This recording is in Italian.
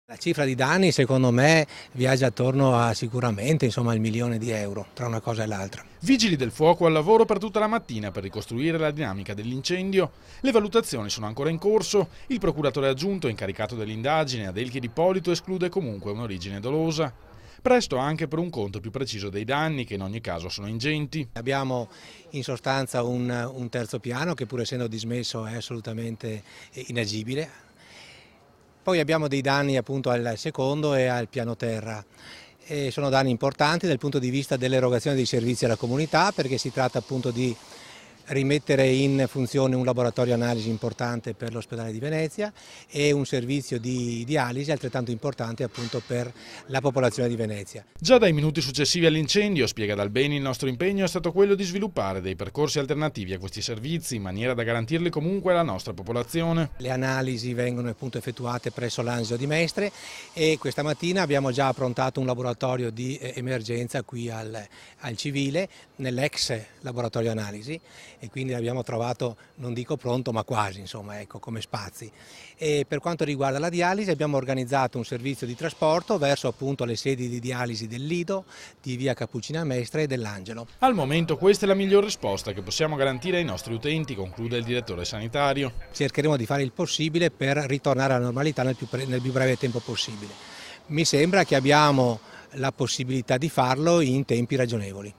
La cifra di danni secondo me viaggia attorno a sicuramente il 1.000.000 di euro tra una cosa e l'altra. Vigili del fuoco al lavoro per tutta la mattina per ricostruire la dinamica dell'incendio. Le valutazioni sono ancora in corso. Il procuratore aggiunto incaricato dell'indagine, Adelchi Di Polito, esclude comunque un'origine dolosa. Presto anche per un conto più preciso dei danni, che in ogni caso sono ingenti. Abbiamo in sostanza un terzo piano che, pur essendo dismesso, è assolutamente inagibile. Poi abbiamo dei danni appunto al secondo e al piano terra. E sono danni importanti dal punto di vista dell'erogazione dei servizi alla comunità, perché si tratta appunto di rimettere in funzione un laboratorio analisi importante per l'ospedale di Venezia e un servizio di dialisi altrettanto importante appunto per la popolazione di Venezia. Già dai minuti successivi all'incendio, spiega Dalbeni, il nostro impegno è stato quello di sviluppare dei percorsi alternativi a questi servizi in maniera da garantirli comunque alla nostra popolazione. Le analisi vengono appunto effettuate presso l'ANSO di Mestre e questa mattina abbiamo già approntato un laboratorio di emergenza qui al Civile, nell'ex laboratorio analisi, e quindi l'abbiamo trovato, non dico pronto, ma quasi, insomma, ecco, come spazi. E per quanto riguarda la dialisi abbiamo organizzato un servizio di trasporto verso appunto le sedi di dialisi del Lido, di via Cappuccina Mestre e dell'Angelo. Al momento questa è la miglior risposta che possiamo garantire ai nostri utenti, conclude il direttore sanitario. Cercheremo di fare il possibile per ritornare alla normalità nel più breve tempo possibile. Mi sembra che abbiamo la possibilità di farlo in tempi ragionevoli.